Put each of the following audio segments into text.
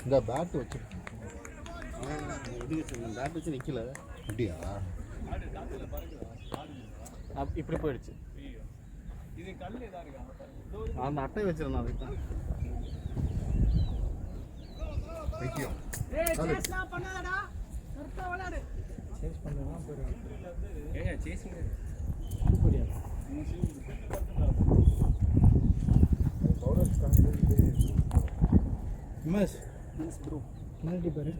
இந்த பேட் வச்சு பேட் வச்சு நிற்கல. அப்படியா? இப்படி போயிடுச்சு. அந்த அட்டை வச்சிருந்தான் அதுக்கு தான். முன்னாடி பாரு.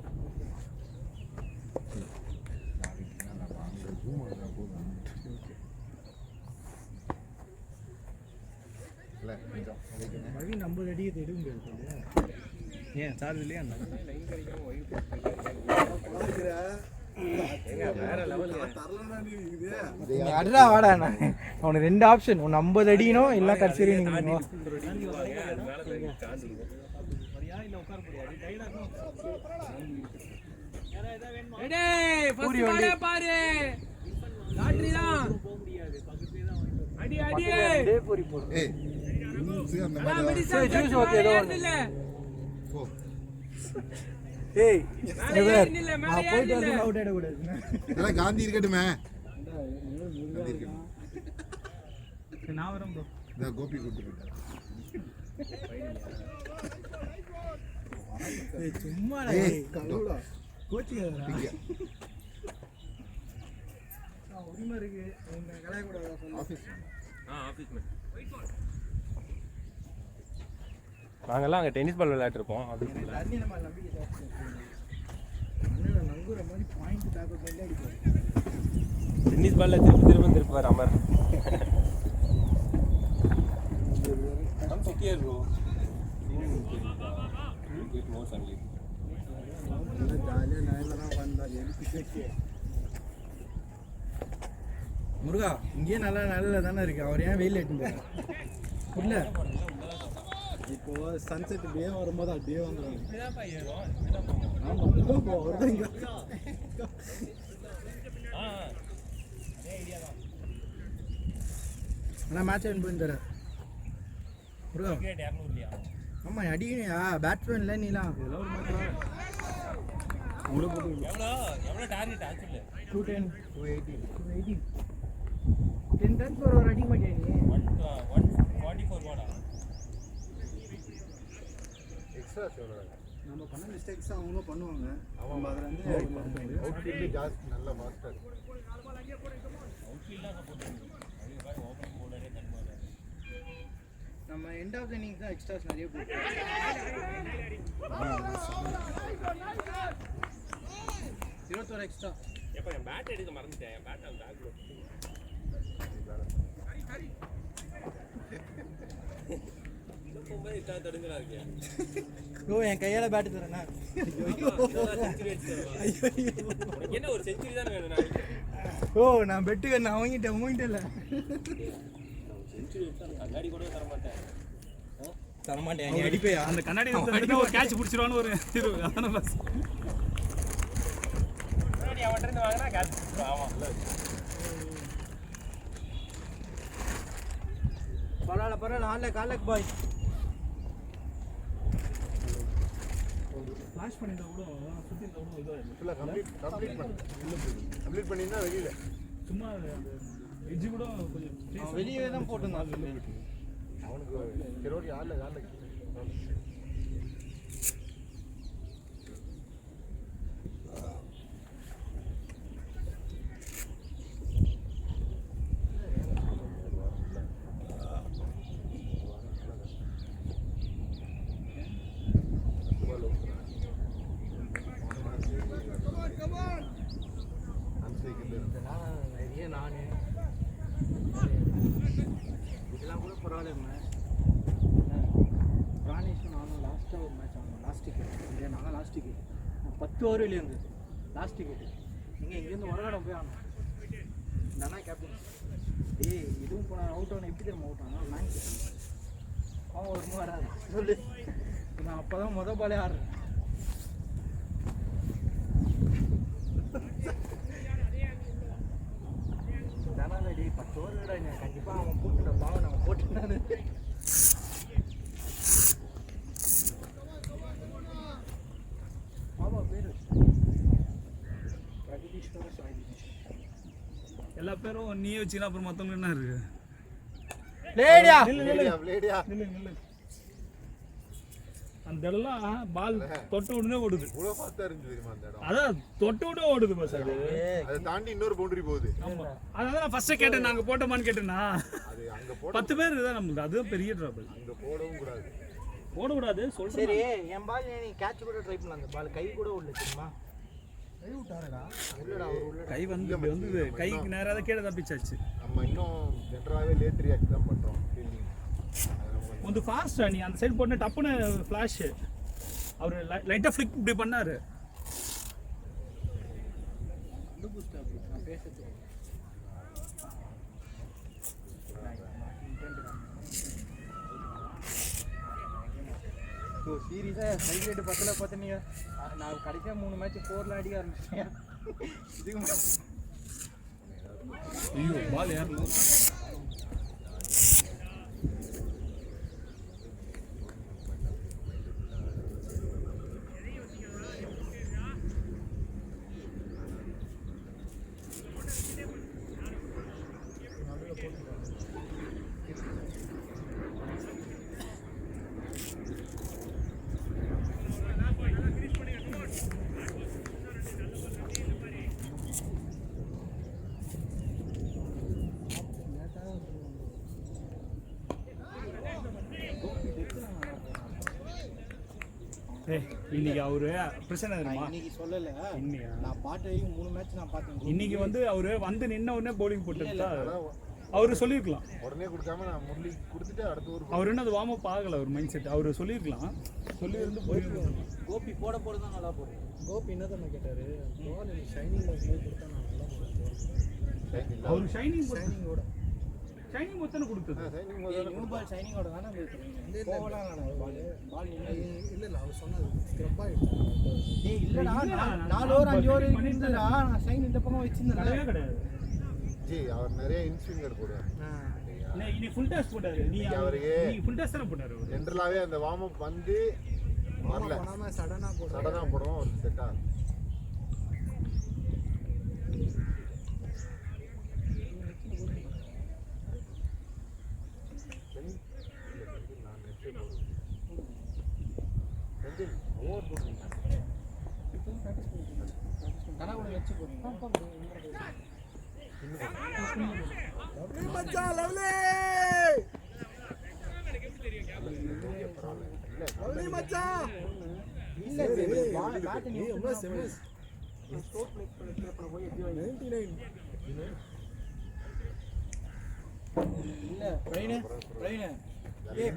நவீன் 50 அடி எடுக்க முடியாது. ஏன் சார்ஜ் இல்லையா? அடடா வாடா, அவனுக்கு 2 ஆப்ஷன். ஒன்று 50 அடினோ இல்லை கடைசி வரையும். காந்தி இருக்கட்டுமே. கோபி கூட்டு சும்மா உரிமை இருக்கு. நாங்கெல்லாம் அங்கே டென்னிஸ் பால் விளையாட்டுருப்போம். டென்னிஸ் பால்ல திருப்பார் அமர். முருகா இங்கேயே நல்லா நல்ல தானே இருக்கு. அவர் ஏன் வெயில் எடுத்து இல்லை? இப்போ சன்செட் டே வரும்போது அப்படியே வந்துடுவாங்க. ஆனால் மேட்ச் வின் பண்ணி தர முருகா. ஆமாம் அடிக்கணியா பேட்ஸ்மேன்ல நீலாம் 210 280 10 ரன்ஸ் ஒரு அடிக்க மாட்டேன் நீ. 144 எக்ஸ்ட்ரா சொல்றாங்க. நம்ம பண்ண மிஸ்டேக்ஸ் அவங்களும் பண்ணுவாங்க. அவங்க அதுல இருந்து அவுட்ஃபீல்ட் ஜாஸ்தி நல்ல மாஸ்டர். நம்ம எண்ட் ஆஃப் தி இன்னிங்ஸ் தான் எக்ஸ்ட்ராஸ் நிறைய போடுறோம். 21 எக்ஸ்ட்ரா. எப்ப என் பேட் எடுக்க மறந்துட்டேன். என் பேட் அந்த பேக்ல என் கையால பேட் தரேன்னா என்ன ஒரு செஞ்சுரி தான் வேணும். நான் பெட்டு வேணும் அவங்கிட்ட இல்லை கண்ணாடி கூட தரமாட்டேன். நீ அடிப்பையா? அந்த கண்ணாடி ஒரு கேட்ச் பிடிச்சிருவான்னு ஒரு இது அதான பஸ். அவன்கிட்ட இருந்து வாங்கினா கேட்ச் பிடிச்சிருவான். ஆமாம் பரவாயில்ல காலக் பாய் ஃபிளாஷ் பண்ணிட்டா கூட சுத்தி இருந்தா கூட இதோ ஃபுல்லா கம்ப்ளீட் பண்ணினா வெளியில சும்மா அந்த எட்ஜ் கூட கொஞ்சம் வெளியே தான் போட்டுனாங்க. அவனுக்கு கிரோடி ஆள இதெல்லாம் கூட பரவாயில்ல. பிராணேஷும் நானும் லாஸ்ட்டாக ஒரு மேட்ச் ஆகணும். லாஸ்ட் டிக்கெட் இல்லையா? நாங்கள் லாஸ்ட் டிக்கெட் 10 ஓவர் வெளியே இருந்தது. லாஸ்ட் டிக்கெட் நீங்கள் இங்கேருந்து உரகடம் போய் ஆகணும். இந்த அண்ணா கேப்டன் இதுவும் போனால் அவுட் ஆகணும். எப்படி தெரியுமா அவுட் ஆனால் மேட்ச் அவன் ஒரு மூவ் வராது சொல்லு. நான் அப்போ தான் பாலே ஆடுறேன். 10 ஓவர் விட கண்டிப்பா அவன் போட்டுட்ட பாவம் நம்ம போட்டுட்டாரு. பாபா பேரு பிரகதீஸ்வர சாய். எல்லா பேரும் நீயே வச்சுக்கலாம், அப்புறம் மற்றவங்க என்ன இருக்கு? லேடியா லேடியா நில்லு. அந்த இடம்லாம் பால் தொட்ட உடனே ஓடுது. இவ்வளோ ஃபாஸ்ட்டாக இருந்துச்சு தெரியுமா அந்த இடம்? அதான் தொட்ட உடனே ஓடுது பஸ் அது. அதை தாண்டி இன்னொரு பவுண்டரி போகுது. ஆமா, அதான் நான் ஃபர்ஸ்டே கேட்டேன், நாங்க போட்டோமான்னு கேட்டேன்னா அது அங்கே போட 10 பேர் தான் நமக்கு, அதுதான் பெரிய ட்ராபிள். அங்கே போடவும் கூடாது. போடக்கூடாது சொல்றேன். சரி என் பால் நீ கேட்ச் கூட ட்ரை பண்ணலாம். அந்த பால் கை கூட உள்ள தெரியுமா? கை விட்டாரடா. இல்லடா அவர் உள்ள கை வந்து இப்படி வந்து கைக்கு நேராக தான் கீழே தப்பிச்சாச்சு. நம்ம இன்னும் ஜென்ரலாகவே லேட் ரியாக்ட் தான் பண்ணுறோம் ஃபீல்டிங். வந்து ஃபாஸ்டா நீ அந்த சைடு போட்டு டப்புன்னு ஃப்ளாஷ் அவர் லைட்டாக ஃப்ளிக் இப்படி பண்ணாரு. நான் பேசுறது சீரியஸாக ஸ்ட்ரைக் ரேட்டு 10ல் பார்த்துனீங்க. நான் கடைசியாக 3 மேட்ச் 4ல் அடிக்க ஆரம்பிச்சிட்டேன். இதுக்கு ஐயோ பால் ஏறணும். இன்னைக்கு அவரு பிரச்சனை தெரியுமா? இன்னைக்கு சொல்லலை. இன்னையா நான் பாட்டு வரைக்கும் 3 மேட்ச் நான் பார்த்தேன். இன்னைக்கு வந்து அவரு வந்து நின்ன உடனே பவுலிங் போட்டுருந்தா அவரு சொல்லியிருக்கலாம். உடனே கொடுக்காம நான் முரளி கொடுத்துட்டு அடுத்த ஒரு அவர் என்ன அது வார்ம் அப் ஆகல, அவர் மைண்ட் செட். அவரு சொல்லியிருக்கலாம், சொல்லியிருந்து போயிருக்கலாம். கோபி போட தான் நல்லா போடுறேன். கோபி என்ன தானே கேட்டாரு? பால் ஷைனிங் கொடுத்தா நான் நல்லா போடுறேன். அவர் ஷைனிங் ஷைனிங்கோட ஷைனிங் மொத்தனை கொடுத்தது. நியூ பால் ஷைனிங்கோட தானே போயிட்டு போகலாம். பால் இல்லை அவர் சொன்னது ஸ்க்ரப் ஆகிடுச்சு. ஏய் இல்லைடா, 4 ஓவர் 5 ஓவர் இருந்துடா. நான் ஷைன் இந்த பக்கம் வச்சிருந்தேன். கிடையாது ஜி அவர் நிறைய இன்ஸ்விங்கர் போடுவார். இன்னைக்கு ஃபுல் டாஸ் போட்டாரு. நீ ஃபுல் டாஸ் தானே போட்டாரு. ஜென்ரலாகவே அந்த வார்ம் அப் வந்து வரல, சடனாக போடுவோம் ஒரு செட்டாக.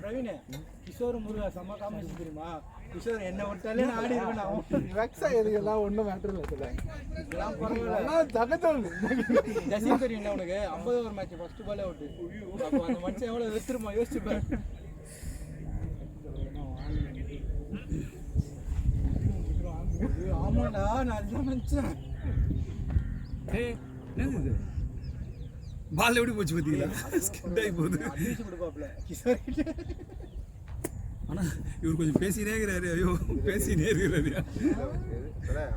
பிரவீன் கிஷோர் முருகா செம்ம காம்பினேஷன் தெரியுமா? கிஷோர் என்ன விட்டாலே நான் ஆடி இருப்பேன். வெக்ஸா எதுக்கெல்லாம் ஒன்றும் மேட்டர் இல்லை. இதெல்லாம் பரவாயில்ல. ஜசிம் தெரியும் உனக்கு 50 ஓவர் மேட்ச் ஃபர்ஸ்ட் பாலே அவுட்டு. அப்போ அந்த மனுஷன் எவ்வளோ வெத்துருமா யோசிச்சுப்பேன். ஆமாடா நான் அதுதான் நினச்சேன். என்னது பால் எப்படி போச்சு பார்த்தீங்களா? ஸ்கிட் ஆகி போகுது. அட்வைஸ் கொடுப்பாப்ல கிஷோர். ஆனால் இவர் கொஞ்சம் பேசினே இருக்கிறாரு. ஐயோ பேசினே இருக்கிறாரு.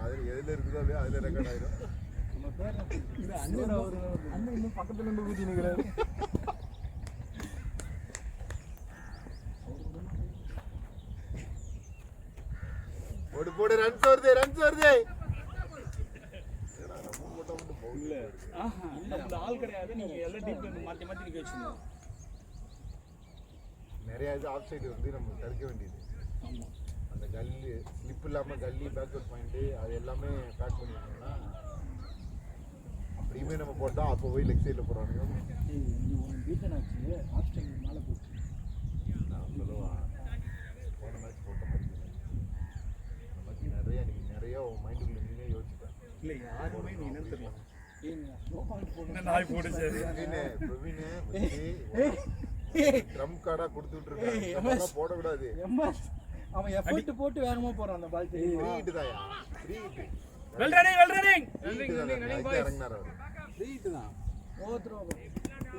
அதில் எதில் இருக்குதோ அப்படியே அதில் ரெக்கார்ட் ஆகிடும். நம்ம பேர் அண்ணன் இன்னும் பக்கத்துல இருந்து ஊற்றி நிற்கிறாரு. போடு ரன்ஸ் வருது. அந்த ஆள் கிடையாது. நீங்க எல்லாம் டீப் மாற்றி நீங்க வச்சுக்கணும். நிறைய இது ஆஃப் சைடு வந்து நம்ம தடுக்க வேண்டியது. அந்த கல்லி ஸ்லிப் இல்லாமல் கல்லி பேக்வர்ட் பாயிண்ட்டு அது எல்லாமே பேக் பண்ணிட்டோம்னா அப்படியுமே நம்ம போட்டோம். அப்போ போய் லெக் சைடில் போகிறானுங்க. வீட்டில் ஆச்சு ஆஃப் சைடு மேலே போட்டு நான் சொல்லுவேன் போன மேட்ச் போட்ட மாதிரி அந்த மாதிரி நிறைய மைண்டுக்குள்ளே நீங்களே யோசிப்பேன். இல்லை யாருமே நீ என்ன தெரியல. ட்ரம் கார்டா கொடுத்துட்டு போடக்கூடாது. அவன் எஃபர்ட் போட்டு வேகமா போறான் அந்த பால். வெல் ரன்னிங் இறங்கினார் அவர். ஓ த்ரோ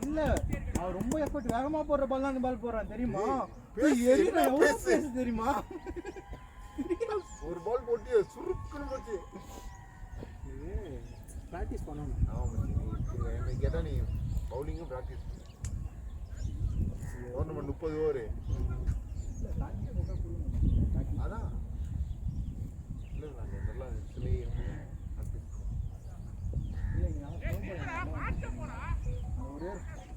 இல்ல அவன் ரொம்ப எஃபர்ட் வேகமா போடுற பால் அந்த பால் போறான் தெரியுமா? பேசு, எரியுற என்ன எவ்வளவு பேசு? பேசு தெரியுமா? ஒரு பால் போட்டு சுருக்குன்னு போச்சு. பிராக்டிஸ் பண்ணணும். ஆமா மச்சி, என்னை கேட்டா நீ பவுலிங்கும் ப்ராக்டிஸ் டோர்னமெண்ட் 30 ஓவர் அதான் இல்லை நான் இதெல்லாம் சிலை ப்ராக்டிஸ் ஒரே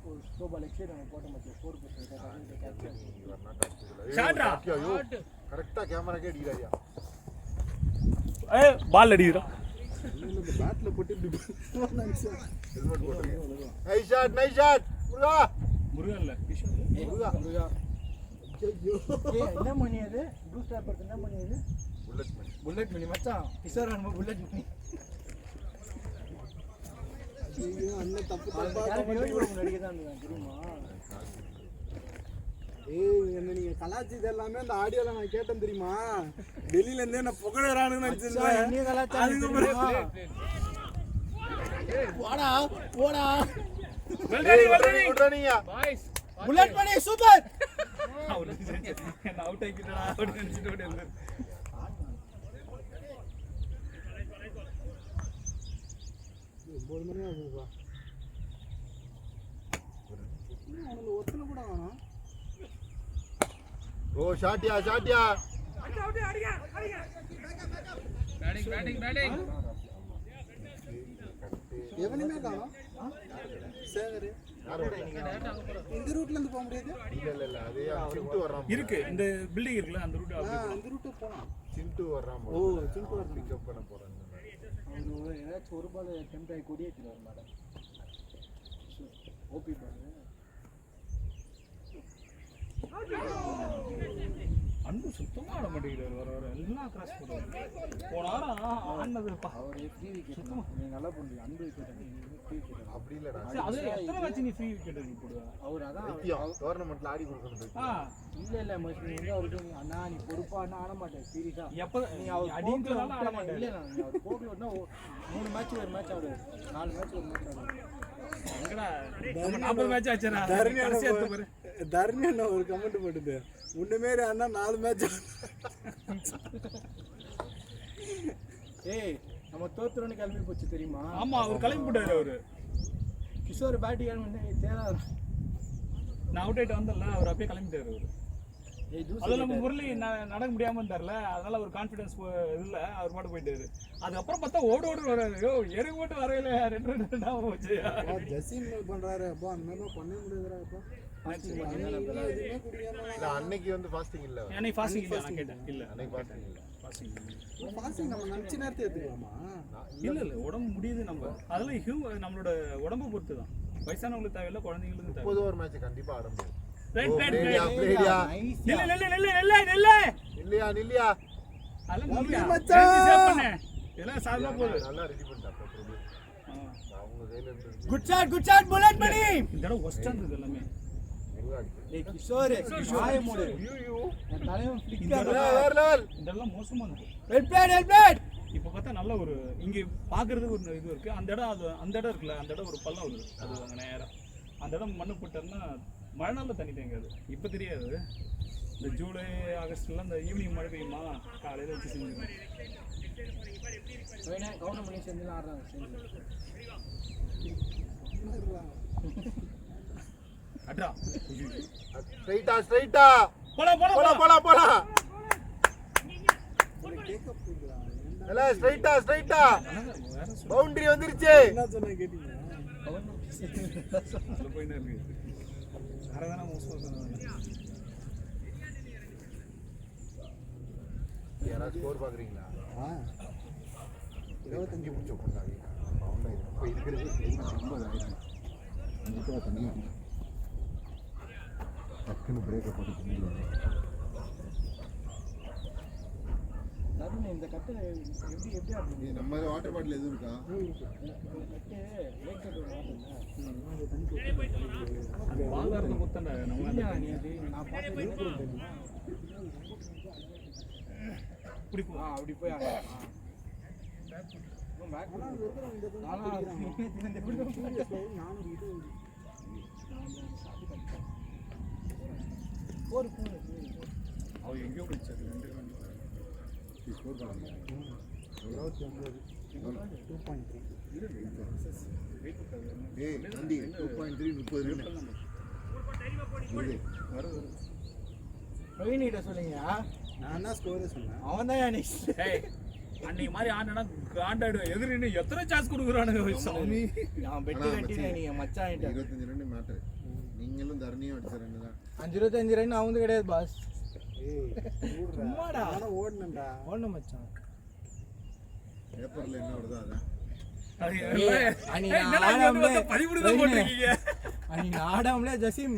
ஒரு ஸ்லோ பால் எக்ஸைட் நம்ம போட்ட மாதிரி 4% ஷாட்ரா. ஐயோ கரெக்டா கேமராக்கே அடிக்கிறாயா பால் அடிக்கிறோம். இந்த பேட்ல போட்டு ஹெல்மெட் போட்டு நைஸ் ஷாட் முருகா முருகன் இல்ல கிஷோர். முருகா என்ன மணி அது? ப்ளூ ஸ்டார் பர்த் என்ன மணி அது? புல்லட் மேன் புல்லட் மணி மச்சான். கிஷோர் நம்ம புல்லட் மணி. ஐயோ அண்ணன் தப்பு தப்பா நடிக்கதான் தெரியுமா? ஏய் என்ன நீங்க கலாச்சி எல்லாமே அந்த ஆடியோல நான் கேட்டேன் தெரியுமா? வெளியில இருந்தே நான் புகழறானுன்னு நினைச்சிருந்தேன். நீ கலாச்சி போடா போடா. விடுறானீங்க புல்லட் மணி சூப்பர். அவரு என்ன அவுட் ஆக்கிட்டடா அப்படி நினைச்சிட்டு ஓடி வந்தாரு. ஒரு மணி ஆகுதுப்பா. அவனுக்கு ஒத்தனை கூட வேணாம். ஓ ஷாட்டியா எவனுமே காணோம். சேகர் இந்த ரூட்ல இருந்து போக முடியாது. இல்ல அதே சிண்டு வர்றான் இருக்கு இந்த பில்டிங் இருக்குல்ல அந்த ரூட் அந்த ரூட்டு போலாம். சிண்டு வர்றான் ஓ சிண்டு வர்றான். பிக்கப் பண்ண போறான். அவரு ஏதாச்சும் ஒரு பால் டெம்ப் ஆகி கொடியேற்றிட்டு வர மேடம். ஓபி பால் அன்பு சுத்தமா ஆட மாட்டேங்கிறாரு. வர எல்லாம் கிராஸ் பண்ணுவாரு. போன வாரம் ஆடினதுப்பா. அவர் ஃப்ரீ விக்கெட் நீங்க நல்லா பண்ணுங்க. அன்பு விக்கெட் ஃப்ரீ விக்கெட் அப்படி இல்லடா அது எத்தனை மேட்ச் நீ ஃப்ரீ விக்கெட் போடுவ? அவர் அதான் டோர்னமெண்ட்ல ஆடி கொடுக்கணும். இல்ல மச்சி நீ வந்து அவருக்கு அண்ணா நீ பொறுப்பா அண்ணா ஆட மாட்டேன் சீரியஸா. எப்ப நீ அவர் அடிங்கலாம் ஆட மாட்டேன். இல்ல நீ அவர் போகலன்னா 3 மேட்ச் ஒரு மேட்ச் ஆடுவாரு. 4 மேட்ச் ஒரு மேட்ச் ஆடுவாரு. எங்கடா 40 மேட்ச் ஆச்சுடா. கடைசி எடுத்து பாரு. தர்ணி அண்ணா ஒரு கமெண்ட் போட்டுது. உன்னுமே அண்ணா 4 மேட்ச். ஏய் நம்ம தோத்துறோன்னு கிளம்பி போச்சு தெரியுமா? ஆமா அவர் கிளம்பி போட்டாரு அவரு. கிஷோர் பேட்டிங் பண்ணி தேரா. நான் அவுட் ஆயிட்டு வந்தல அவர் அப்படியே கிளம்பிட்டாரு அவரு. அதுல நம்ம முரளி நடக்க முடியாம இருந்தார்ல, அதனால ஒரு கான்ஃபிடன்ஸ் இல்ல, அவர் மட்டும் போயிட்டாரு. அதுக்கப்புறம் பார்த்தா ஓடு வராரு. யோ எருகு மட்டும் வரவே 2 போச்சு. ஜசீம் பண்றாரு. அப்பா அந்த மாதிரி பண்ண முடியாதுடா. அப்பா அன்னைக்கு வந்து ஃபாஸ்டிங் இல்ல. அன்னைக்கு ஃபாஸ்டிங் இல்ல. நான் கேட்டேன் இல்ல அன்னைக்கு ஃபாஸ்டிங் இல்ல. ஃபாஸ்டிங் நம்ம நினைச்ச நேரத்தை எடுத்துக்கலாமா? இல்ல உடம்பு முடியுது நம்ம. அதெல்லாம் நம்மளோட உடம்ப பொறுத்து தான். வயசானவங்களுக்கு தேவையில்ல, குழந்தைங்களுக்கு தேவை. 30 ஓவர் மேட்ச் கண்டிப்பா ஆட முடியும். ரைட் இல்லையா இதெல்லாம் சாதமா போகுது. நல்லா ரெடி பண்ணிட்டாங்க அவங்க கையில இருந்து. குட் ஷாட் புல்லட் மணி. இந்த தடவை ஒஸ்ட் இருந்தது எல்லாமே. டேய் கிஷோர் வாய மூடு. நான் தலைவன் ஃபிளிக்கர் இதெல்லாம் மோசமா இருக்கு. Well plate. இப்போ பார்த்தா நல்ல ஒரு இங்க பாக்குறதுக்கு ஒரு இது இருக்கு. அந்த இடம் இருக்குல்ல, அந்த இடம் ஒரு பள்ளம் வருது. அது அங்க நேரா அந்த இடம் மண்ணு போட்டோம்னா மழை நாள்ல தண்ணி தேங்காது. இப்போ தெரியாது. இந்த ஜூலை ஆகஸ்ட்ல இந்த ஈவினிங் மழை பெய்யுமா, காலையில வச்சு செஞ்சுருவோம். கவுண்ட் பண்ணி செஞ்சு ஆடுறாங்க. அட்ரா ஸ்ட்ரைட்டா போலாம் இல்ல ஸ்ட்ரைட்டா பவுண்டரி வந்துருச்சு. என்ன சொன்னா கேட்டீங்க? போயினே இருக்கு. வேறதான மோசமா சொன்னாங்க. யாரா ஸ்கோர் பாக்குறீங்களா? 25 முடிச்சு போட்டாங்க. பவுண்டரி இப்ப இருக்கிறது 80 ஆயிரம். அதுக்கு தனியா டக்குன்னு பிரேக் போட்டு இந்த கட்டு எப்படி ஆடுறீங்க? நம்ம வாட்டர் பாட்டில் எதுவும் இருக்கா? அது வாங்கறது குத்தண்டா நம்ம நான் பாத்து இப்படி போ. அப்படி போய் பேக் அவர் எங்கேயோ படிச்சாரு 2.3 ஏய் நந்தி 2.3 30 பிரவீன்கிட்ட சொல்லுங்க. நான் தான் ஸ்கோரே சொன்னேன். அவன் தான் நெக்ஸ்ட். அன்னைக்கு மாதிரி ஆனா காண்டாடுவேன். எதிரின்னு எத்தனை சான்ஸ் கொடுக்குறானுங்க சாமி. நான் பெட்டி கட்டினேன். நீங்க மச்சான் 25 ரன் மேட்டர். நீங்களும் தரணியும் அடிச்ச ரன் தான். 25 ரன் அவந்து கிடையாது பாஸ். சும்மாடா ஓடணும் மச்சான். பேப்பர்ல என்ன வருதோ அதான். ஆடாமலே ஜசீம்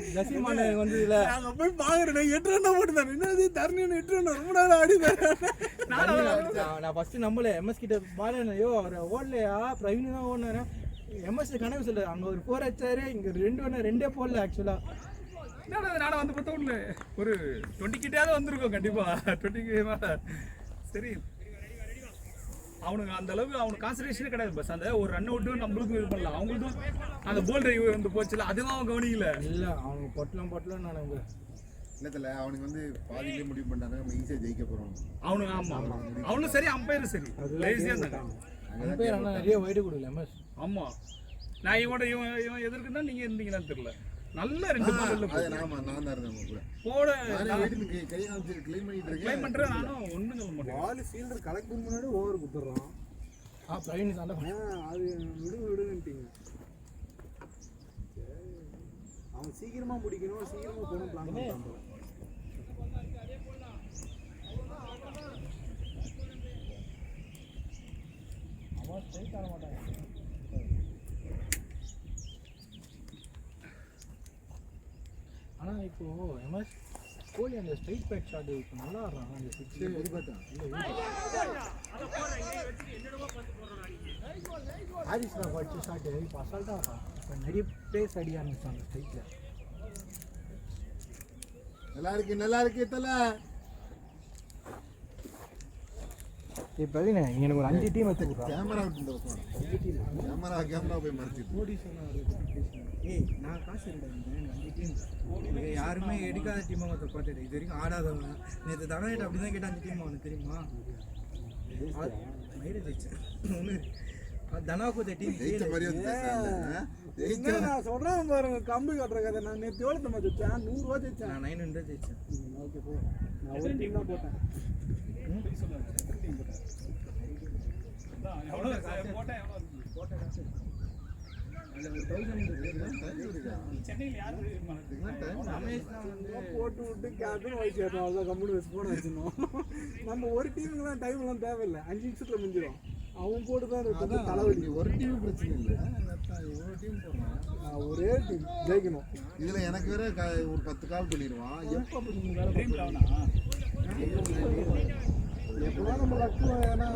அண்ணன் வந்ததுல போய் பாக்குறேன் 8 ரன் போட்டுதான். என்னது தரணின்னு 8 ரன் ரொம்ப நேரம் ஆடிதான். நான் ஃபர்ஸ்ட் நம்பல எம்எஸ் கிட்ட பாருங்க. ஐயோ அவர் ஓடலையா, பிரவீன் தான் ஓடினாரு. எம்எஸ் கணக்கு சொல்ல அங்க ஒரு 4 அடிச்சாரு, இங்க 2 போடல. ஆக்சுவலா நானும் வந்து பார்த்தோம்ல ஒரு 20 கிட்டயாவது வந்திருக்கோம் கண்டிப்பா. 20 சரி. அவனுக்கு அந்த அளவுக்கு அவனுக்கு கான்சன்ட்ரேஷனே கிடையாது. பஸ் அந்த ஒரு ரன் அவுட்டு நம்மளுக்கும் இது பண்ணலாம். அவங்களுக்கும் அந்த போல் டிரைவ் வந்து போச்சுல, அதுவும் அவன் கவனிக்கல. இல்ல அவனுக்கு பொட்டலம் நான் இல்லத்துல அவனுக்கு வந்து பாதியிலே முடிவு பண்ணாங்க நம்ம ஈஸியா ஜெயிக்க போறோம். அவனுக்கு ஆமா அவனும் சரி, அம்பையரும் சரி லேசியா இருந்தாங்க. அம்பையர் அண்ணா நிறைய வைடு கொடுக்கல எம்எஸ். ஆமா நான் இவன் எதிர்க்குன்னா நீங்க இருந்தீங்கன்னு தெரியல. நல்ல 2 பால்ல நான் தான் இருந்தேன் கூட. போட கை காமிச்சு க்ளைம் பண்ணிட்டு இருக்கேன். க்ளைம் பண்றேன். நானும் ஒண்ணும் சொல்ல மாட்டேன். பால் ஃபீல்டர் கலெக்ட் பண்ண முன்னாடி ஓவர் குடுத்துறான். பிரவீன் சண்டை அது விடுன்ட்டீங்க. அவன் சீக்கிரமா முடிக்கணும், சீக்கிரமா போகணும் பிளான் பண்றான். அவன் ஸ்ட்ரைட் ஆட மாட்டான். ஆனா இப்போ எம்எஸ் கோலி அந்த ஸ்ட்ரைட் பேட் ஷாட் இப்போ நல்லா ஆடுறான். அந்த 6 புதுப்பட்டான். ஹாரிஸ் ராவ் அடிச்ச ஷாட் இப்போ அசால்ட்டாக ஆடுறான். இப்போ நிறைய பிளேஸ் அடி ஆரம்பிச்சான் அந்த ஸ்ட்ரைட்டில். நல்லா இருக்கு தல. இப்போ எனக்கு ஒரு 5 டீம் வச்சு கேமரா விட்டு இந்த பக்கம் 5 டீம் கேமரா போய் மறைச்சிட்டு மோடி சொன்னார். நான் காசு எடுக்கிறேன் 5 டீம். யாருமே எடுக்காத டீமை மற்ற பார்த்துட்டு இது வரைக்கும் ஆடாதவங்க. நேற்று தனாயிட்ட அப்படி தான் கேட்டால் 5 டீம் அவனுக்கு தெரியுமா? மயிரை ஜெயிச்சேன். தனாக்கு டீம் ஜெயிச்ச மாதிரி வந்து நான் சொல்றேன் பாருங்க, கம்பி கட்டுற கதை. நான் நேற்று எவ்வளோ தம்மா ஜெயிச்சேன்? 100 ரூபா ஜெயிச்சேன். நான் 900 ஜெயிச்சேன். ஓகே போ. நான் ஒரு டீம் தான் போட்டேன். போட்டு விட்டு கேப்டன் வைஸ் ஏறணும். அவ்வளோதான் கம்முன்னு வச்சு போன வச்சிருந்தோம். நம்ம ஒரு டீமுக்குலாம் டைம் எல்லாம் தேவையில்லை. 5 நிமிஷத்துல முடிஞ்சிடும். அவன் போட்டு தான் இருக்கு தலைவலி. ஒரு டீம் பிரச்சனை இல்லை. ஒரு டீம் போடுறான். ஒரே டீம் ஜெயிக்கணும். இதுல எனக்கு வேற ஒரு 10 கால் பண்ணிடுவான். எப்போ எப்போதான் நம்ம லக்கு ஏன்னா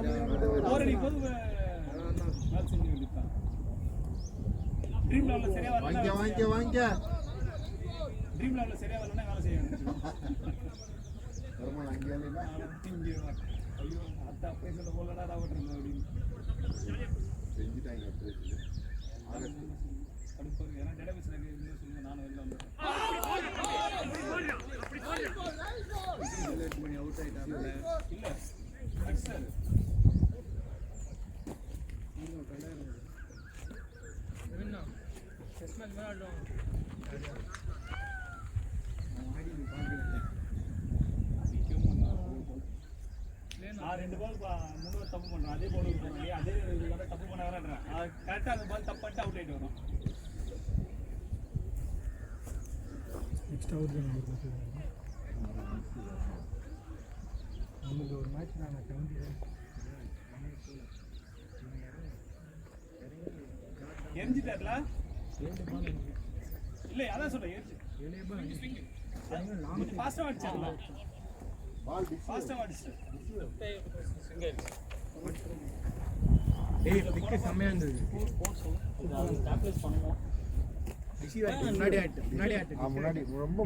வாங்கிக்க ட்ரீம் லெவல்ல சரியா வரலன்னா வேலை செய்யணும். வருமானம் அங்கே இல்லைன்னா ஐயோ அத்தா அப்படியே சொல்ல போலடா ராவட்றீங்க அப்படின்னு செஞ்சுட்டாங்க. ஆகஸ்ட் அடுப்பு ஏன்னா டேட்டாபேஸ்ல இருந்து சொல்லுங்க. நானும் வெளில வந்துட்டேன். அவுட் ஆயிட்டாங்க. இல்ல சார் நான் 2 பால் 3 தப்பு பண்றேன். அதே பால் இருக்கும். அதே தப்பு பண்ண வரேன்றேன். கரெக்டா அந்த பால் தப்பு பண்ணிட்டு அவுட் ஆயிட்டு வரும். நெக்ஸ்ட் அவுட் தான் நமக்கு ஒரு மேட்ச் நாங்கள் 70 எரிஞ்சிட்டார்ல இல்ல அதான் சொல்றேன். எரிஞ்சு ஃபாஸ்டா அடிச்சார்ல. பால் ஃபாஸ்டா அடிச்சு பிக்கு செம்மையாக இருந்தது. முன்னாடி ரொம்ப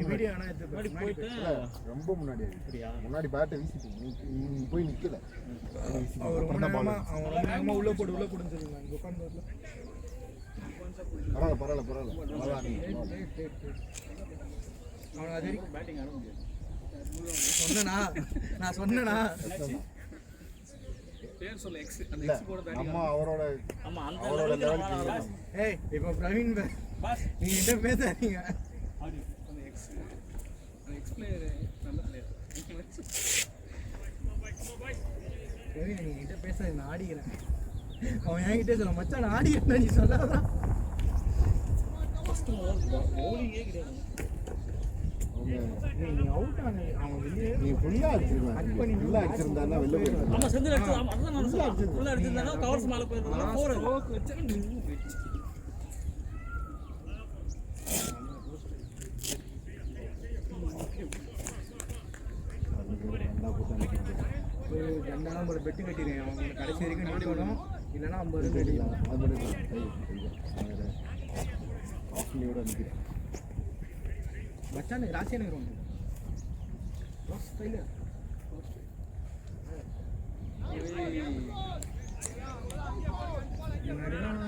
ரொம்ப முன்னாடி முன்னாடி பேட்டை வீசிட்டு நீ போய் நிக்கல. அவன் உள்ள போடுன்னு சொல்லுவாங்க. பரவாயில்ல அவ்வளோதான் நீங்கள் அவன் அது வரைக்கும் பேட்டிங் ஆட முடியாது. நான் சொன்னேனா பேர் சொல்ல எக்ஸ் அந்த இல்லை எக்ஸ் கூட பேட்டிங் நம்ம அவரோட ஆமா அந்த அவரோட லெவலுக்கு லெவலுக்கு ஏய் இப்போ பிரவீன் பாஸ் நீங்க என்ன பேசாதீங்க. ஆடி அந்த எக்ஸ் பிளேயர் நல்ல பிளேயர். பிரவீன் நீங்க கிட்ட பேசாத, நான் ஆடிக்கிறேன். அவன் என்கிட்ட சொல்ல மச்சான் நான் ஆடிக்கிறேன் நீ சொல்லாதான். ஃபர்ஸ்ட் பவுலிங்கே கிடையாது. நீ அவுட் ஆன அவன் வெளியே நீ ஃபுல்லாக அடிச்சிருவேன் ஃபுல்லாக அடிச்சிருந்தாருன்னா வெளில போயிருந்தேன் ஆமா செந்தில் அடிச்சு ஆமா அதான் நான் சொல்றேன். ஃபுல்லா அடிச்சிருந்தானா கவர்ஸ் மேல போயிருந்தா போற ஸ்ட்ரோக் வச்சா ஒரு 2 ஒரு பெட்டு கட்டிடுறேன். அவங்க கடைசி வரைக்கும் நிற்கணும், இல்லைன்னா 50 ரன் அடிக்கலாம். அது பண்ணி ஆஃப்லியோட நிற்கிறேன் மச்சான் ராசியான ரொம்ப ஸ்டைலு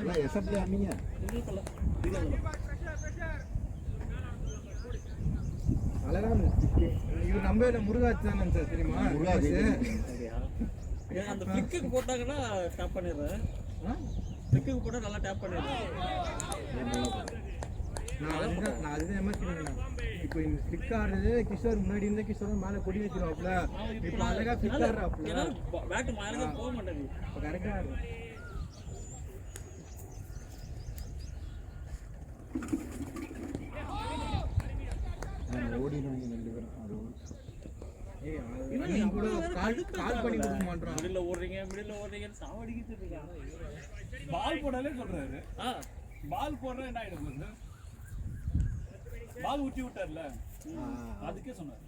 இல்லை எஸ்எப்டி ஆனீங்க அழகான இவர் நம்ம முருகாச்சு தானே சார் தெரியுமா? முருகா அந்த ஃபிக்குக்கு போட்டாங்கன்னா டேப் பண்ணிடுறேன். ஃபிக்குக்கு போட்டா நல்லா டேப் பண்ணிடுறேன். நான் அதுதான் எமர்ஜென்சி. இப்போ இந்த ஃபிக் ஆடுறது கிஷோர் முன்னாடி இருந்த கிஷோர் மேலே கொடி வச்சிருவாப்ல, இப்போ அழகா ஃபிக் ஆடுறாப்ல, ஏன்னா பேட் மேலே போக மாட்டேங்குது. இப்போ கரெக்டாக ஆடுறேன். ஓடினவங்க 2 பேரும் அது நீ கூட கால் பண்ணி கொடுக்க மாட்டோம். மிடில் ஓடுறீங்கன்னு சாவடிக்கிட்டு இருக்காங்க. பால் போடாலே சொல்றாரு. பால் போடுற என்ன ஆயிடும்? பால் ஊட்டி விட்டார்ல, அதுக்கே சொன்னாரு.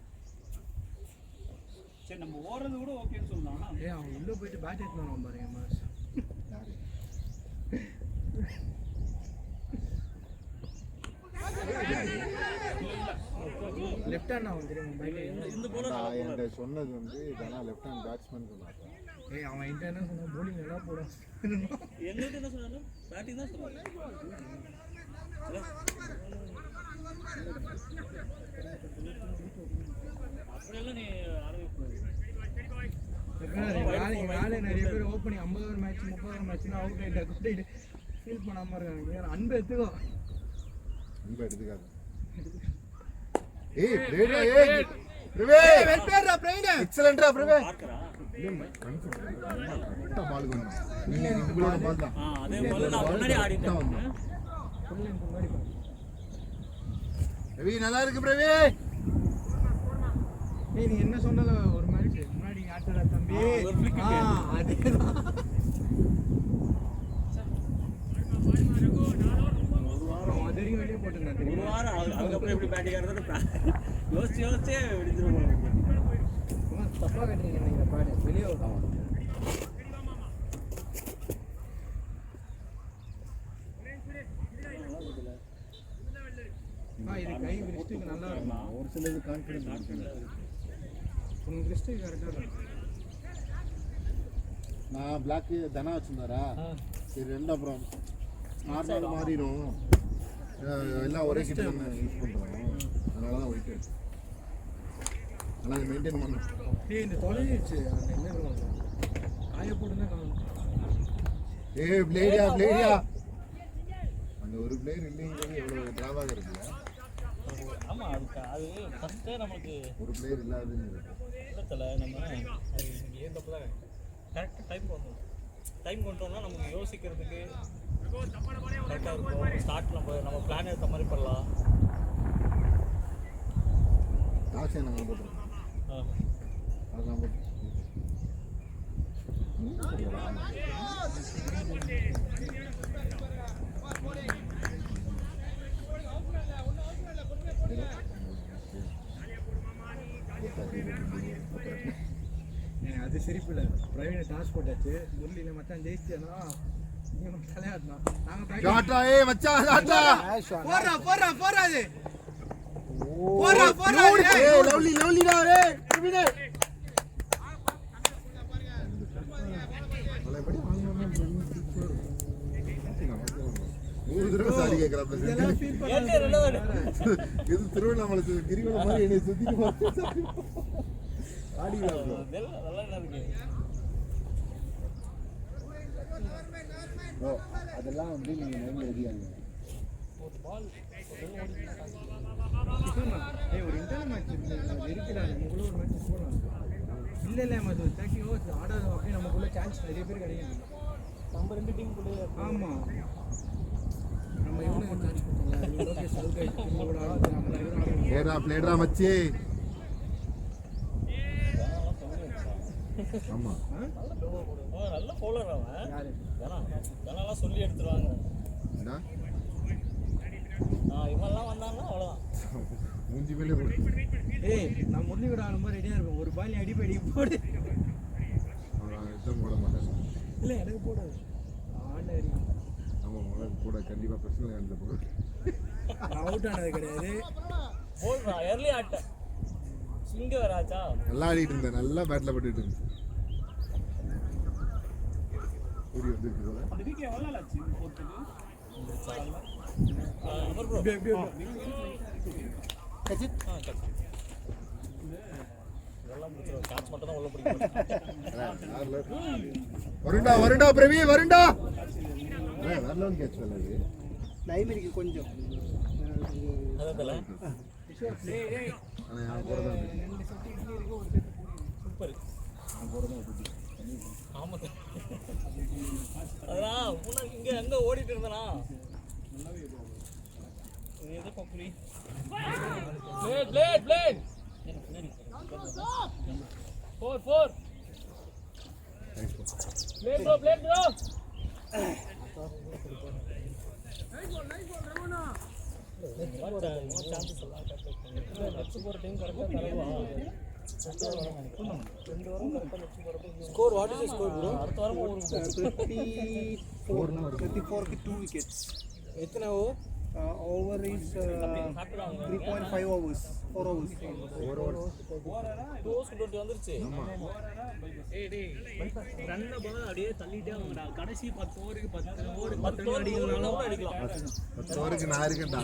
சரி நம்ம ஓடுறது கூட ஓகேன்னு சொல்லலாம். அவன் உள்ள போயிட்டு பேட் எடுத்துன்னு பாருங்க மாஸ். லெஃப்ட் ஹேண்ட் அவன் தெரியுமா? இந்த போல என்கிட்ட சொன்னது வந்து இதெல்லாம் லெஃப்ட் ஹேண்ட் பேட்ஸ்மேன் சொன்னாங்க. அவன் என்கிட்ட என்ன சொன்னா, போலிங் நல்லா போடும். எங்கள்கிட்ட என்ன சொன்னாங்க? பேட்டிங் தான் சொன்னாங்க. அப்படியெல்லாம் நீ ஆரம்பிக்கூடாது. நாளே நிறைய பேர் ஓப்பனிங் 50 ஓவர் மேட்ச் 30 ஓவர் மேட்ச்னா அவுட் ஆகிட்டு ஃபீல் பண்ணாம இருக்காங்க. அன்பு எடுத்துக்கோ, அன்பு எடுத்துக்காது. ஏய் பிரேடா ஏய் பிரவே வெல்பேர்டா பிரவீன் எக்ஸலென்ட்ரா பிரவே பார்க்கறா. கரெக்ட்டா பால் கொண்டு நீங்க உங்களோட பால் தான் அதே போல நான் முன்னாடி ஆடிட்டேன். முன்னாடி பிரவே நல்லா இருக்கு பிரவே. ஏய் நீ என்ன சொன்னல ஒரு மேட்ச் முன்னாடி ஆட்டடா தம்பி. ஒரு flick இருக்கு. அதேதான். அதுவரைக்கும் வெளியே போட்டுருந்தா ஒரு தெரியுமா? வாரம் அதுக்கப்புறம் எப்படி பேட்டிங் ஆடுறது யோசிச்சே விடுத்துருவோம். தப்பா கட்டுறீங்க நீங்க பாடு வெளியே வரும். இது கை விரிஸ்ட்டுக்கு நல்லா இருக்கும். ஒரு சிலது கான்ஃபிடன்ஸ் உங்க விரிஸ்ட்டுக்கு கரெக்டாக இருக்கும். நான் பிளாக் தனா வச்சிருந்தாரா சரி ரெண்டு அப்புறம் நார்மல் மாறிடும் எல்லாம் ஒரே கிட்ட நம்ம யூஸ் பண்ணுறோம் அதனால தான் ஒயிட் ஆனால் அதை மெயின்டைன் பண்ணணும். இந்த தொலைஞ்சிச்சு அந்த என்ன காய போட்டுதான் காணும். ஏய் பிளேடியா பிளேடியா அந்த ஒரு பிளேயர் இல்லைங்கிறது எவ்வளோ டிராபாக இருக்குல்ல. ஆமா அது ஃபர்ஸ்டே நமக்கு ஒரு பிளேயர் இல்லாதுன்னு இடத்துல நம்ம அது ஏந்தப்பதான் கரெக்டாக டைம் கொண்டோம்னா நமக்கு யோசிக்கிறதுக்கு கரெக்டாக இருக்கும். ஸ்டார்ட் நம்ம பிளான் எடுத்த மாதிரி பண்ணலாம். டாக்ஸே நாங்கள் போட்டுருக்கோம் அதுதான் போட்டு அது சிரிப்பு இல்லை. பிரவீனை டாஸ் போட்டாச்சு, முரளியில் மச்சான் ஜெயிச்சேன்னா நீங்கள் தலையாடணும். நாங்கள் டாட்டா ஏய் மச்சான் டாட்டா போடுறா போடுறா போடுறாது போடுறா போடுறா. ஏய் லவ்லி லவ்லிடா ஏய் பிரவீனே பழையபடி வாங்கணும் தடவை சாரி கேட்கறாப்ல இதெல்லாம் ஃபீல் இது திருவண்ணாமலை கிரிவலம் மாதிரி என்னை சுத்திட்டு ஆடிக்கிறாப்ல. ப்ரோ அதெல்லாம் வந்து நீங்க மைண்ட்ல எழுதியாங்க. ஒரு இன்டர்னல் மேட்ச் இருக்கிறாங்க உங்களுக்குள்ள ஒரு மேட்ச் போகலாம். இல்லை அது தேக்கி ஆடாது அப்படியே நமக்குள்ள சான்ஸ் நிறைய பேர் கிடையாது. நம்ம 2 டீம் கூட ஆமாம் நம்ம இவனுக்கு சான்ஸ் கொடுத்தோம்ல லோகேஷ் அல்கை இவங்களோட ஆடுறாங்க. ஏடா பிளேடா மச்சி. ஆமா நல்ல பவுலர் அவன். யாரு இதெல்லாம் சொல்லி எடுத்துருவாங்க. என்ன இவெல்லாம் வந்தாங்கன்னா அவ்வளோதான். மூஞ்சி மேலே போடு. ஏய் நான் முரளி விட ஆடும்போது ரெடியாக இருக்கும். ஒரு பால் அடிப்படி போடு. அவன் எதுவும் போட மாட்டேன். இல்லை எனக்கு போடாது ஆட அடிக்கும். ஆமாம் உனக்கு கூட கண்டிப்பாக பிரச்சனை இருந்த போது அவுட் ஆனது கிடையாது. போடுறா எர்லி ஆட்ட இங்கே வராச்சா. நல்லா ஆடிட்டு இருந்தேன். நல்லா பேட்டில் பட்டுட்டு இருந்தேன். ஓடி வந்துருக்கு போல. அந்த வீக் எவ்வளோ ஆச்சு போகிறதுக்கு? வருண்டா வருண்டா பிரவி வருண்டா. வரலன்னு கேட்ச் அது லைமரிக்கு கொஞ்சம் ஆனால் என் கூட தான் சூப்பர். ஆமாம் அதான் உனக்கு இங்கே எங்கே ஓடிட்டு இருந்தனா எது பப்புலி plate 4 plate bro score what is score bro? 34 க்கு 2 விக்கெட்ஸ். எத்தனை ஓவர் இஸ் 3.5 ஓவர்ஸ் 4 ஓவர்ஸ் 2 20 வந்துருச்சு. ரன்ன பால் அப்படியே தள்ளிட்டே வாங்கடா. கடைசி 10 ஓவருக்கு 10 ஓவர் 10 ரன் அடிக்கலனாலும் அடிக்கலாம். 10 ஓவருக்கு நான் இருக்கேன்டா.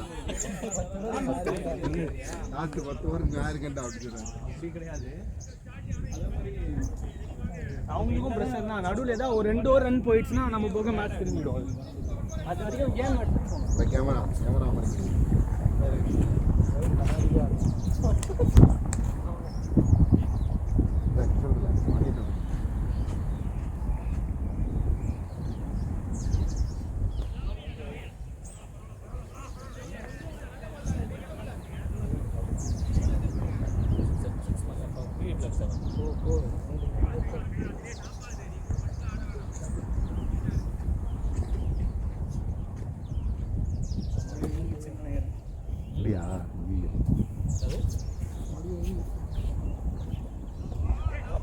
லாஸ்ட் 10 ஓவருக்கு நான் இருக்கேன்டா அப்படி சொல்றேன். அப்படி கிடையாது. அதே மாதிரி அவங்களுக்கும் பிரச்சனை தான். நடுவில் ஏதாவது ஒரு 2 ஓவர் ரன் போயிடுச்சுன்னா நம்ம போக மேட்ச் திரும்பிடும். அது வரைக்கும் கேம் இந்த கேமரா மாதிரி இல்லையா?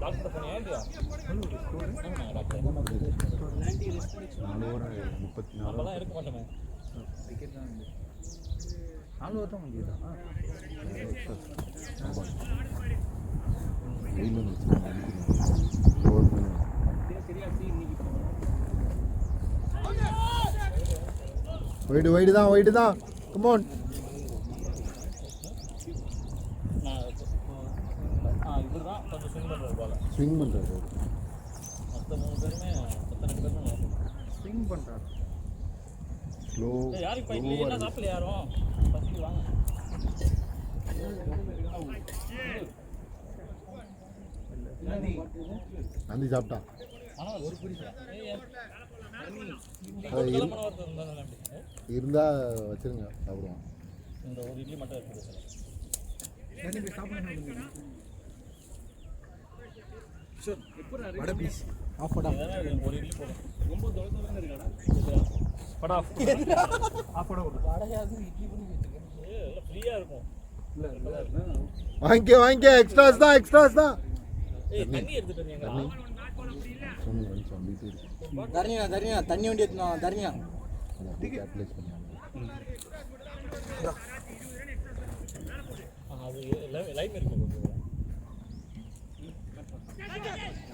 டாக்டர் போனியா இல்லையா? 4 ஓவர் 34 நம்மலாம் இருக்க மாட்டோமே. விக்கெட் தான் 4 ஓவர் தான் முடியுதா? வைடு தான் கம் ஆன். இவர் தான் கொஞ்சம் ஸ்விங் பண்ணுறது போல. ஸ்விங் பண்றாரு. மற்ற 3 பேருமே 2 பேருமே ஸ்விங் பண்ணுறாரு. ஸ்லோ யாருக்கு பைக்கில் என்ன சாப்பிடல யாரும் ஃபஸ்ட்டு வாங்க. நந்தி சாப்பிட்டா. ஆனால் ஒரு குறிப்பா இருந்தா வச்சிருங்க சாப்பிடுவோம். இந்த ஒரு இட்லி மட்டும் இருக்குது சார். வடை பீஸ் ஆஃப் ஒரு இட்லி போடும். ரொம்ப தொலைதூரம் இருக்காடா படா ஆஃப் வடை ஒரு வடையாவது இட்லி பண்ணி வச்சுருக்கேன். எல்லாம் ஃப்ரீயாக இருக்கும். வாங்கிக்க எக்ஸ்ட்ராஸ் தான். ஏய் தண்ணி எடுத்துட்டு வந்தீங்களா? சொல்லிட்டு இருக்கு. தரணியா தண்ணி வண்டி எடுத்துனா தரணியா கேப்டலைஸ் பண்ணி அது லைன் இருக்கு.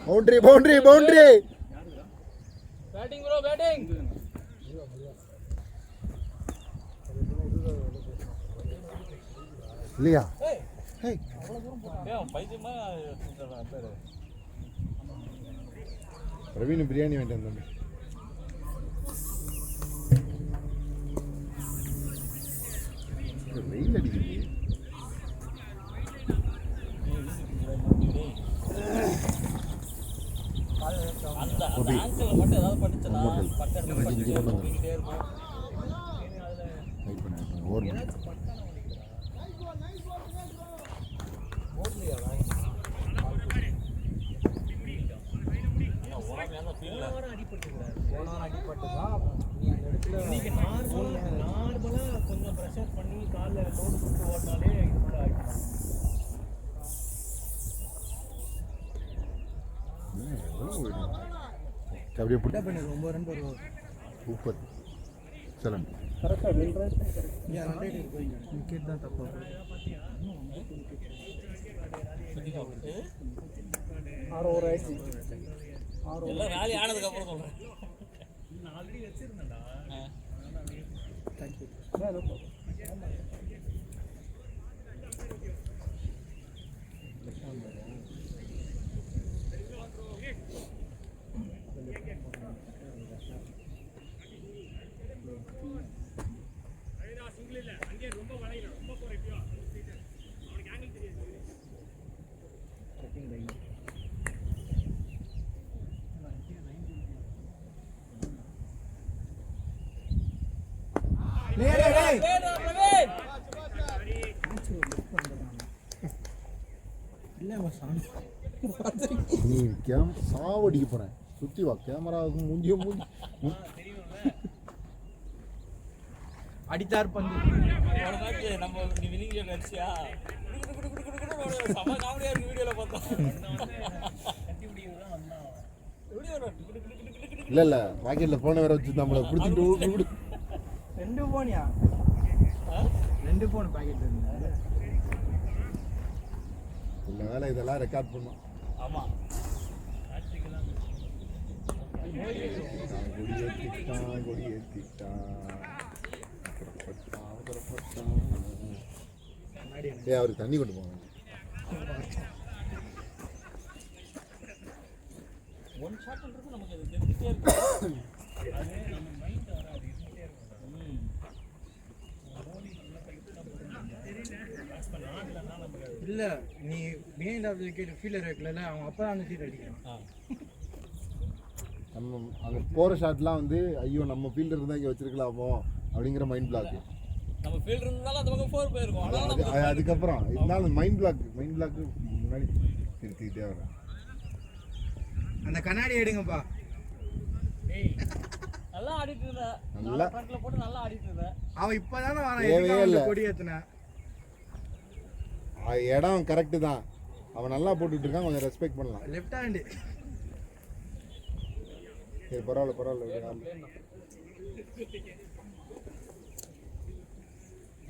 Boundary batting bro batting. இல்லையா? ஹே பைத்தியமா பேர் பிரவீன் பிரியாணி வேண்டாம் தம்பி. வெயில் அடிக்குது. அந்த ஆங்கிள் மட்டும் ஏதாவது படிச்சனா பட்டன் இங்கே கொண்டு வந்து பண்ணிட்டே இருக்கும். வெயிட் பண்ணி ஓர் நார்மலா கொஞ்சம் ப்ரெஷர் பண்ணி காலில் லோடு கொடுத்து ஓடினாலே இது ஆகிடும். அப்படியே புட்டு பண்ணி 9 ரன் வருவார். Super excellent. கரெக்டாக விக்கெட் தான் தப்பா ஓவர் ஆயிடுச்சு. எல்லாம் வேலை ஆனதுக்கு அப்புறம் சொல்றேன். நான் ஆல்ரெடி வச்சிருந்தேன்டா. தேங்க்யூ. நீ சாவடிக்க போறேன். சுத்தி வா, கேமராவுக்கு மூஞ்சியும் மூஞ்சி அடித்தார் பந்து. நம்ம வினிங் அடிச்சியா சம காமெடியா இருக்கு. வீடியோல பார்த்தோம். இல்ல பாக்கெட்ல போன வேற வச்சு நம்மள புடிச்சிட்டு 2 போனியா? 2 போன் பாக்கெட் இருந்தது. இல்ல வேலை இதெல்லாம் ரெக்கார்ட் பண்ணோம். ஆமா கொடி ஏத்திட்டான். அவருக்கு தண்ணி கொண்டு போவாங்க. ஒன் ஷாட் பண்றது நமக்கு அது தெரிஞ்சிட்டே இருக்கு. அது நம்ம மைண்ட் வராது, இருந்துட்டே இருக்கும். இல்ல நீ behind of the wicket fielder வைக்கல, அவன் அப்பதான் அந்த சீட் அடிக்கிறான். நம்ம அங்கே போகிற ஷாட்லாம் வந்து ஐயோ நம்ம ஃபீல்டர் இருந்தால் இங்கே வச்சிருக்கலாமோ அப்படிங்கிற மைண்ட் பிளாக். நம்ம ஃபீல்டர் இருந்தாலும் அந்த பக்கம் 4 போயிருக்கும். அதுக்கப்புறம் இருந்தாலும் மைண்ட் பிளாக் முன்னாடி திருத்திக்கிட்டே வரேன். அந்த கண்ணாடி எடுங்கப்பா. நல்லா ஆடிட்டு இருந்த, நல்லா ஃப்ரண்ட்ல போட்டு நல்லா ஆடிட்டு இருந்த. அவன் இப்பதானே தேவையே வரான். இல்லை. கொடி ஏத்துன இடம் கரெக்டு தான். அவன் நல்லா போட்டுட்டு இருக்கான், கொஞ்சம் ரெஸ்பெக்ட் பண்ணலாம். Left hand. சரி பரவாயில்ல.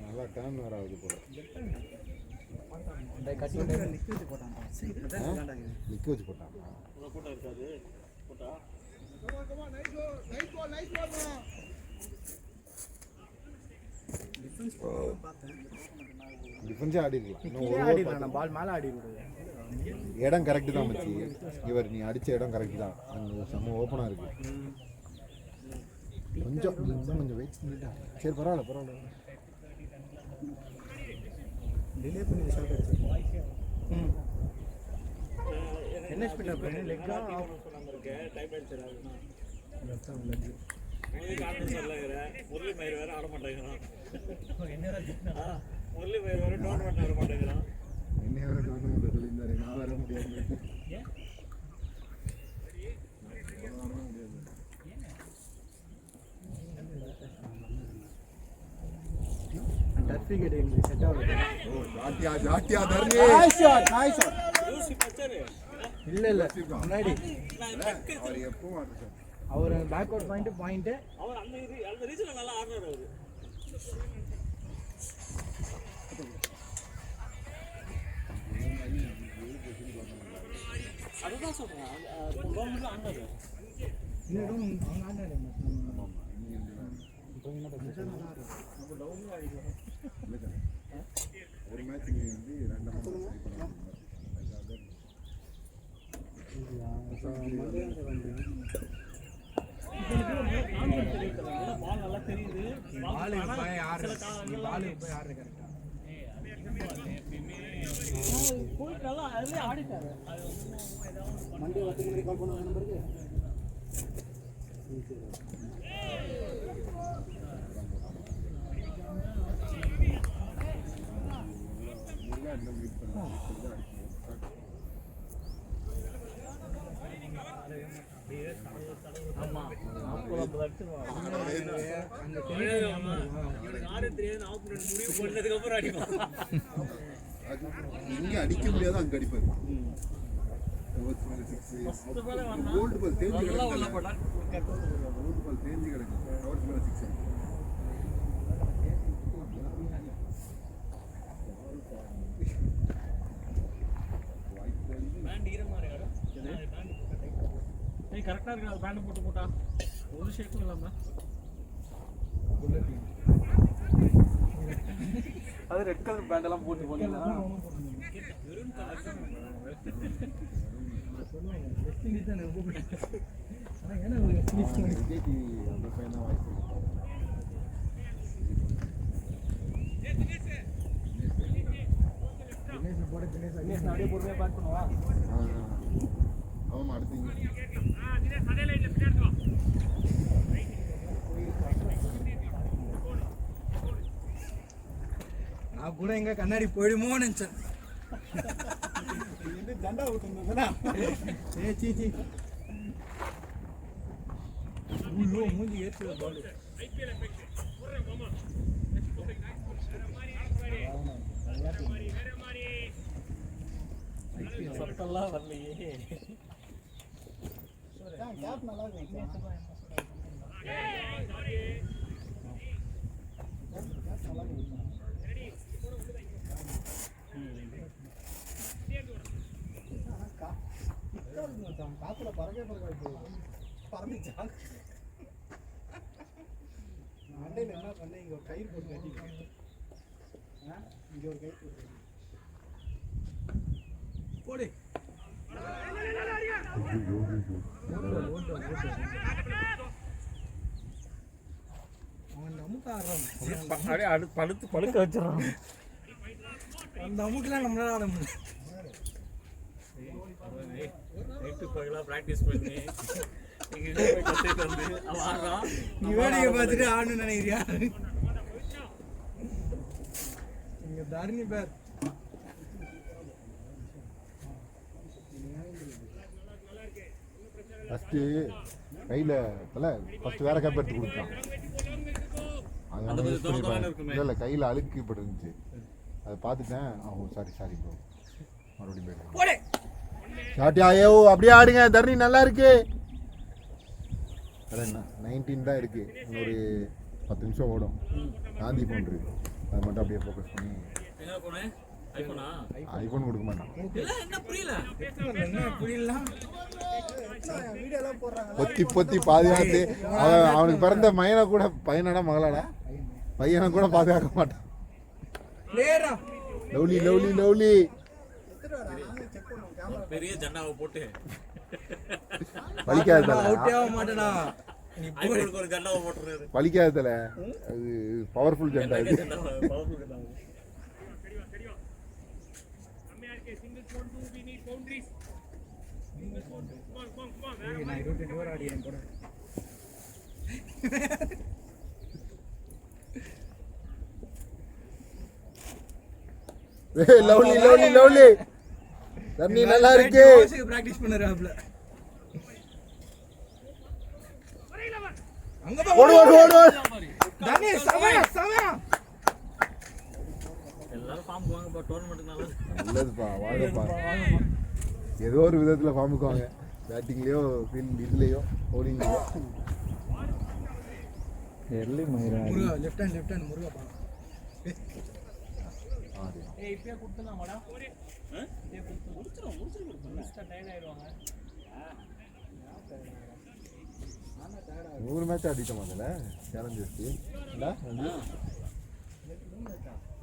நல்லா டர்ன் வேற ஆகுது போல. நிக்க வச்சு போட்டான். கூட்டம் இருக்காது கூட்டா. டிஃபென்ஸே ஆடிருக்கலாம். பால் மேலே ஆடிடுது. இடம் கரெக்டு தான் மச்சி. இவர் நீ அடிச்ச இடம் கரெக்டு தான். அங்கே செம்ம ஓப்பனாக இருக்கு. கொஞ்சம் வெயிட் பண்ணிட்டா. சரி பரவாயில்ல. டிலே பண்ணி ஷாட் அடிச்சு. என்ன ஸ்பீட் அப் பண்ணி லெக்கா டைம் ஆயிடுச்சு. முரளி மயிர் வேற ஆட மாட்டேங்கிறான். முரளி மயிர் வேற டோர்னமெண்ட் ஆட மாட்டேங்கிறான். என்ன வேற டோர்னமெண்ட் சொல்லியிருந்தாரு, நான் வர முடியாது. சர்டிஃபிகேட் எங்களுக்கு செட் ஆகுது. ஜாட்டியா தர்ணி. நாய் ஷாட். யூசி பச்சரு இல்ல முன்னாடி அவர் எப்பவும் ஆடுறாரு. அவர் பேக்வர்ட் பாயிண்ட் அவர் அந்த ரீசன்ல நல்லா ஆடுறாரு அவரு. அதுதான் சொல்றேன். கவர்மெண்ட்ல ஆடுறாரு. இன்னும் அவங்க ஆடுறாரு. ஒரு மேட்ச் நீ வந்து 2 match ட்ரை பண்ணலாம். பால் நல்லா தெரியுது. பால் போய் ஆறு பால் போய் ஆறு கரெக்டா போயிட்டு நல்லா அதுலயே ஆடிட்டாரு. அது மண்டே 10 மணிக்கு கால் பண்ணுவாங்க நம்பருக்கு. ஆமா 40 அடிச்சிருவான். ஆறு தெரியாது ஆப்போனன்ட் முடிவு பண்ணதுக்கு அப்புறம் அடிப்பான். இங்க அடிக்க முடியாது, அங்க அடிப்பாரு. கோல்டு பால் தேஞ்சு கிடக்கு. கோல்டு பால் தேஞ்சு கிடக்கு. கவர் மேல 6 அடிக்கும். பேண்ட் ஈரமா இருக்காரு. பேண்ட் ஏய் கரெக்டா இருக்கு. அது பேண்ட் போட்டு போட்டா ஒரு ஷேக்கும் இல்லாம அது ரெட் கலர் பேண்ட் எல்லாம் போட்டு போனீங்களா? வெறும் கலர் விஜய் டிவி அந்த பையனா வாய்ப்பு இருக்கு. தினேஷ் அப்படியே பொறுமையா பேட் பண்ணுவா. ஆமா அடுத்து நான் கூட எங்க கண்ணாடி போயிடுமோ நினைச்சேன். ஜண்டா விட்டுருந்தா ஏ சீச்சி ஐயோ மூஞ்சி ஏத்து பால் சத்தெல்லாம் வரலையே. கேப் நல்லா இருக்கு. காத்துல பறக்கே பறந்துச்சா? மண்டையில் என்ன பண்ண, இங்க ஒரு கயிறு போட்டு கட்டிக்கிறேன். இங்க ஒரு கயிறு போட்டு போடு. அவன் அமுக்க ஆடுறான். பழுக்க வச்சிடறான். அந்த அமுக்கெல்லாம் நம்மளால ஆட முடியல. நைட்டு பகலாக ப்ராக்டிஸ் பண்ணி எங்க போய் கற்றுட்டு வந்து அவன் ஆடுறான். நீ வேடிக்கை பார்த்துட்டு ஆடணும்னு நினைக்கிறியா? இங்க தரணி பேர் ஃபஸ்ட்டு கையில் ஃபஸ்ட்டு வேற கேப் எடுத்து கொடுத்தான். அது இல்லை இல்லை கையில் அழுக்கு பட்டு இருந்துச்சு. அதை பார்த்துட்டேன். ஓ சாரி ப்ரோ, மறுபடியும் போயிட்டேன். ஷாட்டி ஆயோ அப்படியே ஆடுங்க. தரணி நல்லா இருக்கு. அதான் 19 தான் இருக்கு. இன்னொரு 10 நிமிஷம் ஓடும். காந்தி ஃபோன் இருக்கு, அதை மட்டும் அப்படியே ஃபோக்கஸ் பண்ணி. எங்க போனேன்? ஐபோனா? ஐஃபோன் கொடுக்க மாட்டான். என்ன புரியல? என்ன புரியல? வீடியோலாம் போடுறாங்க. பொத்தி பாதுகாத்து அவனுக்கு பிறந்த மயனை கூட, பையனடா மகளாடா, பையனை கூட பாதுகாக்க மாட்டான். லவ்லி பெரிய ஜண்டாவை போட்டு வலிக்காதல, அவுட்டே ஆக மாட்டேடா. நீ ஐபோனுக்கு ஒரு ஜண்டாவை போட்டுறாரு. வலிக்காதல. அது பவர்ஃபுல் ஜெண்டா இது. பவர்ஃபுல் ஜண்டாவை. நான் 22 ஓவர் ஆடியேன் கூட. லவ்லி தண்ணி நல்லா இருக்கு. பிராக்டிஸ் பண்ணறாப்ல. அங்க போ, ஓடு. தண்ணி சமயா. எல்லாரும் ஃபார்ம் போவாங்க பா டோர்னமென்ட்னால. நல்லதுப்பா, வாங்கப்பா. ஏதோ ஒரு விதத்துல ஃபார்முக்கு வாங்க. பேட்டிங்லயோ ஃபீல்ட் இதுலயோ பவுலிங்லயோ. முருகா லெஃப்ட் ஹேண்ட் முருகா பா. ஏய் இப்பே கொடுத்தலாமாடா? இப்பே கொடுத்து முடிச்சிரும். மிஸ்டர் டைன் ஆயிடுவாங்க. 100 மேட்ச் ஆடிட்டோம். அதில் சேலஞ்சஸ்க்கு இல்லை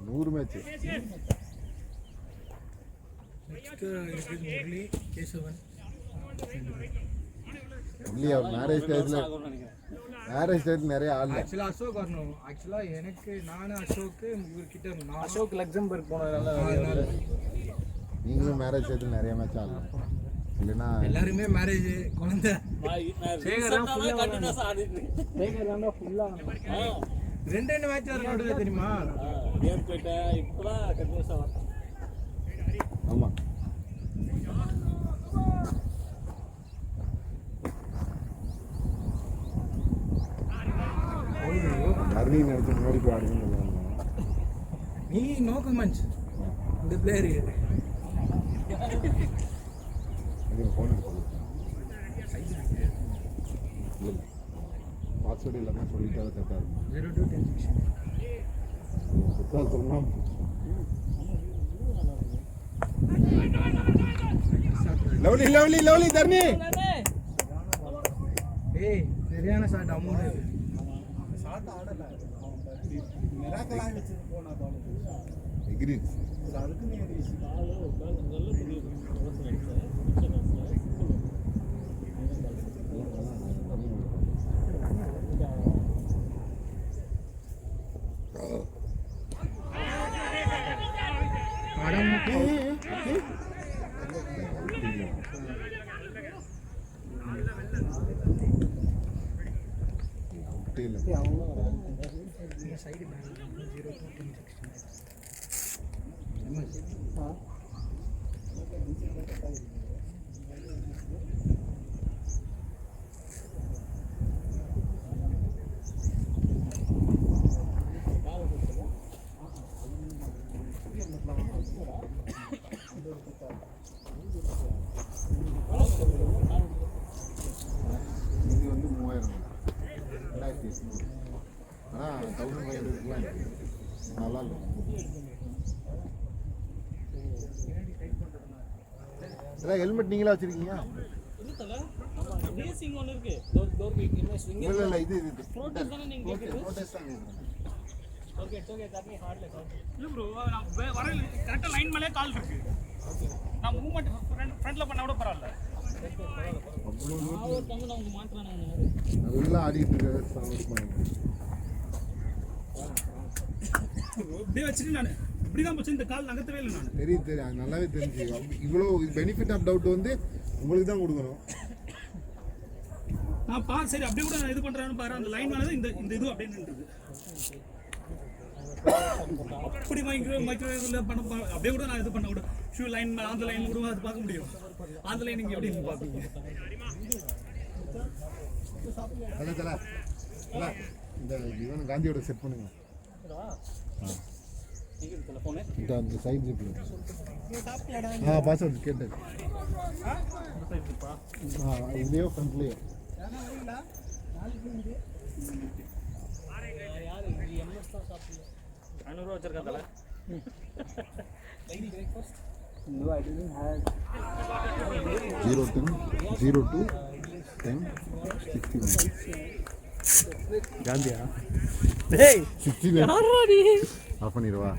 100 மேட்ச். முரளி கேசவன் முரளி அவர் மேரேஜ் டேட்ல நிறைய ஆள். ஆக்சுவலாக அசோக் வரணும். ஆக்சுவலாக எனக்கு நானும் அசோக்கு இவர்கிட்ட நான் அசோக் லக்சம்பர்க் போனதுனால நீங்களும் மேரேஜ் டேட்ல நிறைய மேட்ச் ஆடலாம். இல்லைன்னா எல்லாருமே மேரேஜ் குழந்தை சேகர்லாம் ஃபுல்லாக 2 மேட்ச் விளையாடுறது தெரியுமா? இப்போதான் கண்டினியூஸாக வரேன். ஆமாம். மறுபடி நினைச்ச முன்னாடி போய் ஆடுன்னு சொல்லுவாங்க. நீ நோ கமெண்ட்ஸ். இந்த பிளேயர் ஃபோன் பாஸ்வேர்டு எல்லாமே சொல்லிட்டாவே கரெக்டாக இருக்கும். 0 to 10 section. சொன்னா லவ்லி லவ்லி லவ்லி தர்ணி. ஏய் சரியான ஷாட் அமௌண்ட். எக்ரீன். Side 0 to 10 section. இது வந்து 3000. 2800. ஆனால் 1500 நல்லா இருக்கும். ஹெல்மெட் நீங்களா வச்சிருக்கீங்க? ரேசிங் ஒன்று இருக்கு. இல்லை இல்லை இது ப்ரோட்டஸ் தானே நீங்க கேக்குறது? ப்ரோட்டஸ்ட் தான் கேட்குறேன். ஓகே தண்ணி ஹார்ட்ல இல்லை ப்ரோ நான் வர கரெக்டாக லைன் மேலே கால் இருக்கு. நான் மூவ்மெண்ட் ஃப்ரண்ட்ல பண்ண கூட பரவாயில்ல. ஒரு தம்பி நமக்கு மாட்டுறானுங்க. நல்லா ஆடிட்டு இருக்காரு. சவுண்ட் பண்ணி இப்படியே வச்சுட்டு நான் இப்படி தான் போச்சு. இந்த கால் நகர்த்தவே இல்லை நான். தெரியும் அது நல்லாவே தெரிஞ்சு. இவ்வளோ பெனிஃபிட் ஆஃப் டவுட் வந்து உங்களுக்கு தான் கொடுக்கணும். நான் சரி அப்படியே கூட நான் இது பண்ணுறேன்னு பாரு. அந்த லைன் மேலே இந்த இந்த இது அப்படியே நின்றுது. அப்படி மைக்ரோவேவ்ல பண்ண அப்படியே கூட நான் இது பண்ண கூட ஷூ லைன் அந்த லைன் கூட அது பார்க்க முடியும். அந்த லைன் நீங்கள் எப்படி பார்ப்பீங்க? இந்த இவன் காந்தியோட செட் பண்ணுங்க. அந்த சைட் ஜிப்ல பாஸ்வேர்ட் கேட்டேன். இதுலயோ ஃப்ரண்ட்லயோ 500 வச்சிருக்காதல. No, I didn't have 0 to 10 69. காந்தியா? 69 ஆஃப் பண்ணிடுவா.